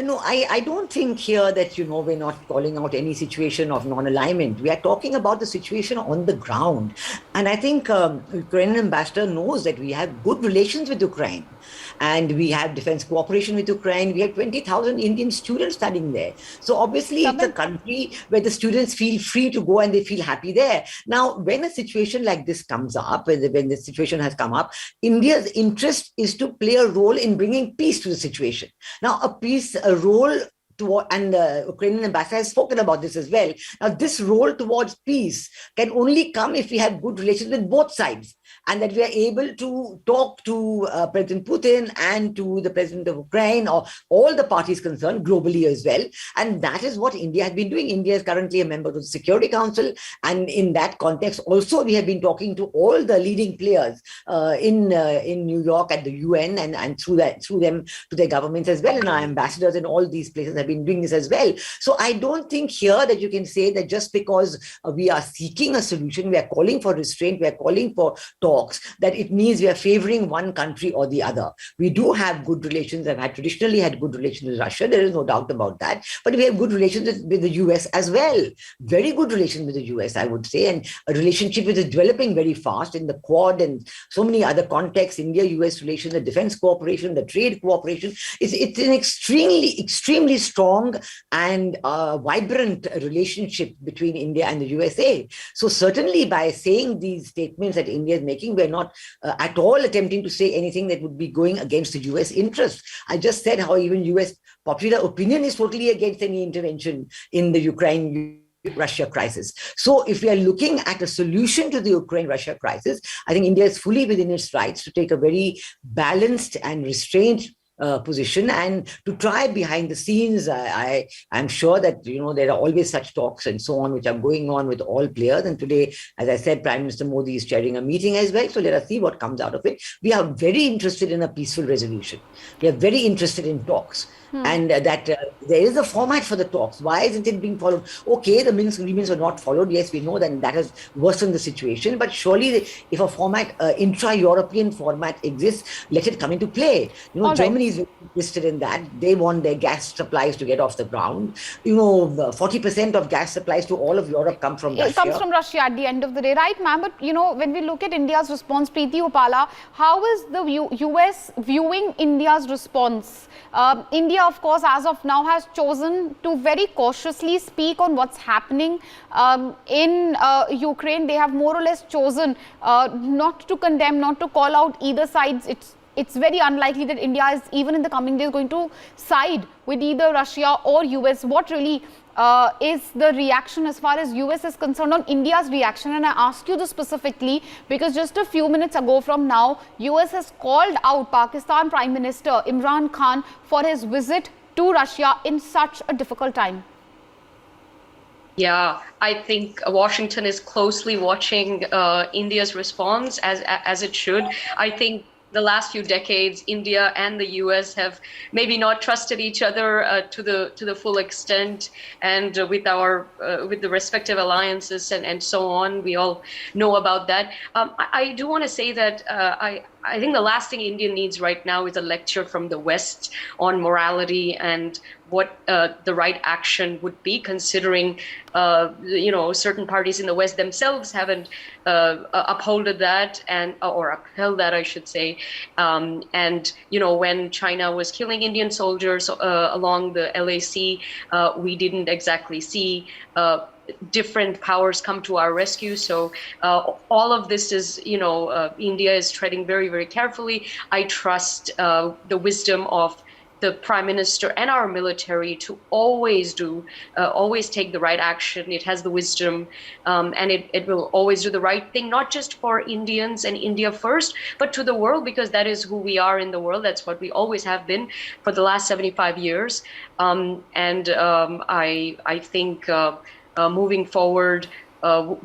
Speaker 7: No, I don't think here that, we're not calling out any situation of non-alignment. We are talking about the situation on the ground. And I think Ukrainian ambassador knows that we have good relations with Ukraine. And we have defense cooperation with Ukraine. We have 20,000 Indian students studying there. So obviously it's a country where the students feel free to go and they feel happy there. Now, when a situation like this comes up, when the situation has come up, India's interest is to play a role in bringing peace to the situation. Now, a role toward, and the Ukrainian ambassador has spoken about this as well. Now, this role towards peace can only come if we have good relations with both sides, and that we are able to talk to President Putin and to the President of Ukraine, or all the parties concerned globally as well. And that is what India has been doing. India is currently a member of the Security Council. And in that context, also, we have been talking to all the leading players in New York at the UN, and through them to their governments as well. And our ambassadors in all these places have been doing this as well. So I don't think here that you can say that just because we are seeking a solution, we are calling for restraint, we are calling for talks, that it means we are favoring one country or the other. We do have good relations. I've traditionally had good relations with Russia. There is no doubt about that. But we have good relations with the US as well. Very good relations with the US, I would say. And a relationship which is developing very fast in the Quad and so many other contexts, India-US relations, the defense cooperation, the trade cooperation. It's an extremely strong and vibrant relationship between India and the USA. So certainly by saying these statements that India is making, we're not at all attempting to say anything that would be going against the US interests. I just said how even US popular opinion is totally against any intervention in the Ukraine-Russia crisis. So if we are looking at a solution to the Ukraine-Russia crisis, I think India is fully within its rights to take a very balanced and restrained position, and to try behind the scenes. I'm sure that there are always such talks and so on which are going on with all players, and today, as I said, Prime Minister Modi is chairing a meeting as well, so let us see what comes out of it. We are very interested in a peaceful resolution. We are very interested in talks. And that there is a format for the talks. Why isn't it being followed? Okay, the Minsk agreements were not followed. Yes, we know that has worsened the situation. But surely, if a format, intra-European format exists, let it come into play. Germany is interested in that. They want their gas supplies to get off the ground. 40% of gas supplies to all of Europe come from Russia.
Speaker 1: It comes from Russia at the end of the day, right, ma'am? But when we look at India's response, Preity, Upala, how is the US viewing India's response? India, of course, as of now has chosen to very cautiously speak on what's happening in Ukraine. They have more or less chosen not to condemn, not to call out either sides. It's very unlikely that India is, even in the coming days, going to side with either Russia or US. What really is the reaction as far as US is concerned on India's reaction? And I ask you this specifically because just a few minutes ago from now, US has called out Pakistan Prime Minister Imran Khan for his visit to Russia in such a difficult time.
Speaker 6: Yeah, I think Washington is closely watching India's response as it should. I think the last few decades, India and the US have maybe not trusted each other to the full extent, and with the respective alliances and so on. We all know about that. I do want to say that I think the last thing India needs right now is a lecture from the West on morality and what the right action would be, considering certain parties in the West themselves haven't upheld that or upheld that, I should say. And when China was killing Indian soldiers along the LAC, we didn't exactly see different powers come to our rescue. So all of this is, India is treading very, very carefully. I trust the wisdom of the Prime Minister and our military to always take the right action. It has the wisdom, and it will always do the right thing, not just for Indians and India first, but to the world, because that is who we are in the world. That's what we always have been for the last 75 years. I think moving forward,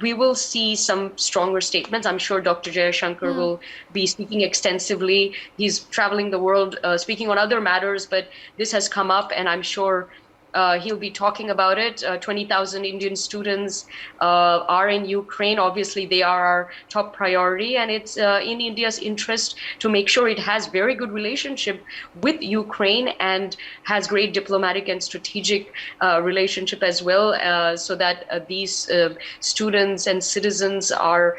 Speaker 6: we will see some stronger statements. I'm sure Dr. Jayashankar will be speaking extensively. He's traveling the world, speaking on other matters, but this has come up, and I'm sure He'll be talking about it. 20,000 Indian students are in Ukraine. Obviously, they are our top priority, and it's in India's interest to make sure it has very good relationship with Ukraine and has great diplomatic and strategic relationship as well, so that these students and citizens are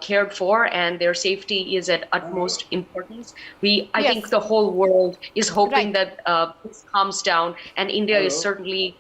Speaker 6: cared for and their safety is at utmost importance. I think the whole world is hoping that this calms down, and India is certainly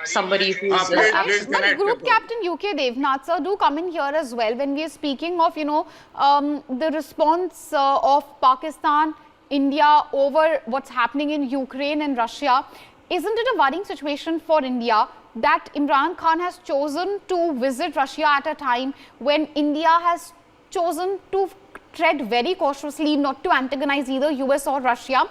Speaker 6: somebody who's
Speaker 1: but Group Captain UK Devnath sir, do come in here as well when we are speaking of the response of Pakistan, India over what's happening in Ukraine and Russia. Isn't it a worrying situation for India that Imran Khan has chosen to visit Russia at a time when India has chosen to tread very cautiously, not to antagonize either US or Russia?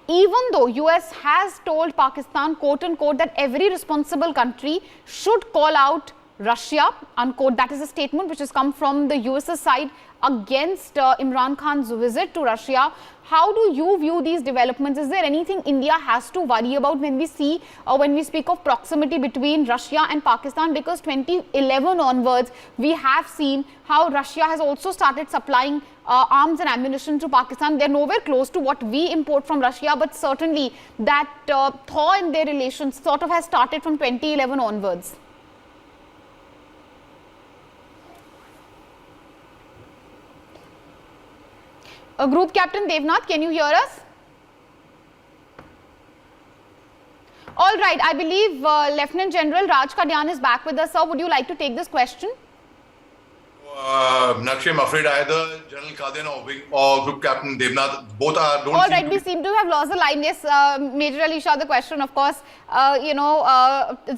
Speaker 1: Even though US has told Pakistan, quote unquote, that every responsible country should call out Russia, unquote. That is a statement which has come from the US's side against Imran Khan's visit to Russia. How do you view these developments? Is there anything India has to worry about when we see, when we speak of proximity between Russia and Pakistan? Because 2011 onwards, we have seen how Russia has also started supplying arms and ammunition to Pakistan. They're nowhere close to what we import from Russia, but certainly that thaw in their relations sort of has started from 2011 onwards. Group Captain Devnath, can you hear us? All right, I believe Lieutenant General Raj Kadyan is back with us, sir. Would you like to take this question?
Speaker 8: Nakshi, I'm afraid either General Kadyan or Group Captain Devnath, both are...
Speaker 1: All right, we seem to have lost the line. Yes, Major Alisha, the question, of course,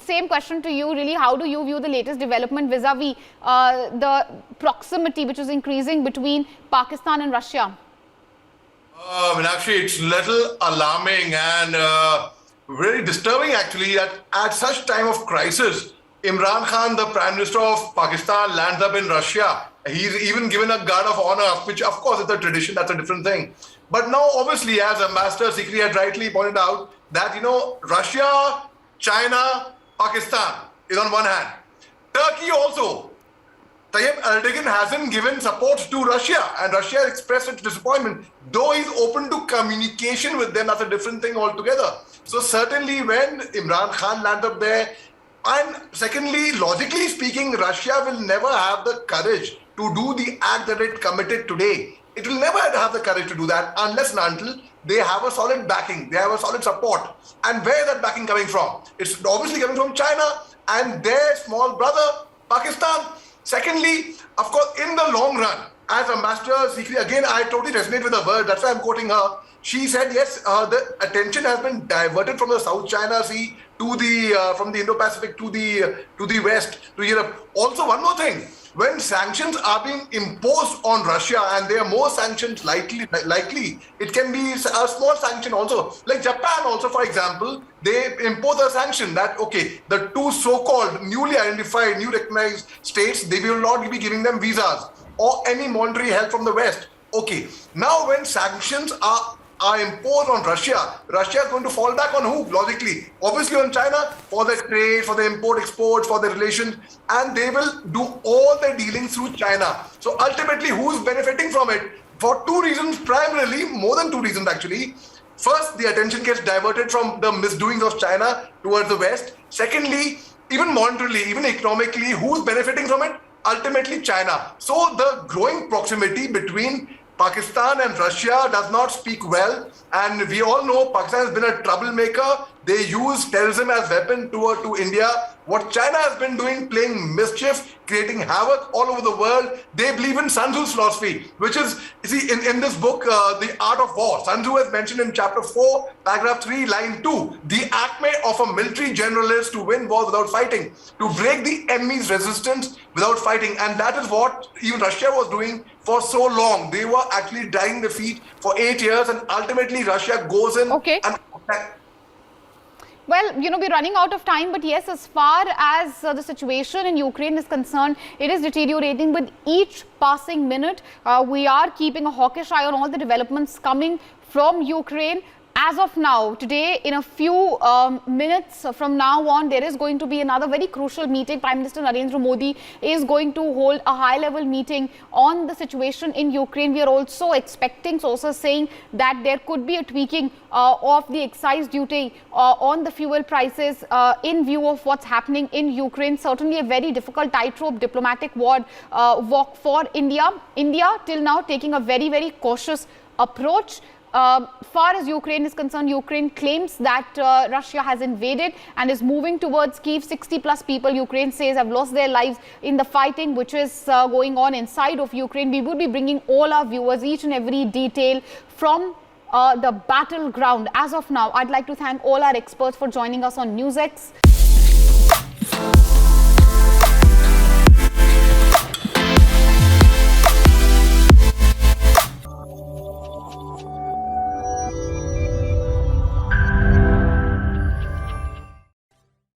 Speaker 1: same question to you, really. How do you view the latest development vis-a-vis the proximity which is increasing between Pakistan and Russia?
Speaker 8: Meenakshi, it's little alarming and very disturbing actually that at such time of crisis, Imran Khan, the Prime Minister of Pakistan, lands up in Russia. He's even given a guard of honor, which of course is a tradition, that's a different thing. But now obviously, as Ambassador Sikri had rightly pointed out, that Russia, China, Pakistan is on one hand. Turkey also. Tayyip Erdogan hasn't given support to Russia, and Russia has expressed its disappointment. Though he's open to communication with them, that's a different thing altogether. So certainly when Imran Khan lands up there, and secondly, logically speaking, Russia will never have the courage to do the act that it committed today. It will never have the courage to do that unless and until they have a solid backing, they have a solid support. And where is that backing coming from? It's obviously coming from China and their small brother, Pakistan. Secondly, of course, in the long run, as Ambassador Sikri, again, I totally resonate with her word, that's why I'm quoting her. She said, yes, the attention has been diverted from the South China Sea to the, from the Indo-Pacific to the West, to Europe. Also, one more thing, when sanctions are being imposed on Russia and there are more sanctions likely, it can be a small sanction also. Like Japan also, for example, they impose a sanction that, okay, the two so-called newly identified, new recognized states, they will not be giving them visas or any monetary help from the West. Okay, now when sanctions are imposed on Russia, Russia is going to fall back on who? Logically, obviously on China for the trade, for the import-export, for the relations, and they will do all their dealings through China. So ultimately, who's benefiting from it? For two reasons, primarily, more than two reasons actually. First, the attention gets diverted from the misdoings of China towards the West. Secondly, even monetarily, even economically, who's benefiting from it? Ultimately, China. So the growing proximity between Pakistan and Russia does not speak well, and we all know Pakistan has been a troublemaker. They use terrorism as weapon to India. What China has been doing, playing mischief, creating havoc all over the world. They believe in Sun Tzu's philosophy, which is, you see, in this book, The Art of War, Sun Tzu has mentioned in chapter 4, paragraph 3, line 2, the acme of a military general is to win wars without fighting, to break the enemy's resistance without fighting. And that is what even Russia was doing for so long. They were actually dragging their feet for 8 years, and ultimately Russia goes in and...
Speaker 1: Well, we're running out of time, but yes, as far as the situation in Ukraine is concerned, it is deteriorating with each passing minute. We are keeping a hawkish eye on all the developments coming from Ukraine. as of now, today, in a few minutes from now on, there is going to be another very crucial meeting. Prime Minister Narendra Modi is going to hold a high-level meeting on the situation in Ukraine. We are also expecting sources saying that there could be a tweaking of the excise duty on the fuel prices in view of what's happening in Ukraine. Certainly a very difficult tightrope diplomatic walk for India. India till now taking a very, very cautious approach. Far as Ukraine is concerned, Ukraine claims that Russia has invaded and is moving towards Kyiv. 60+ people, Ukraine says, have lost their lives in the fighting which is going on inside of Ukraine. We will be bringing all our viewers each and every detail from the battleground. As of now, I'd like to thank all our experts for joining us on Newsx.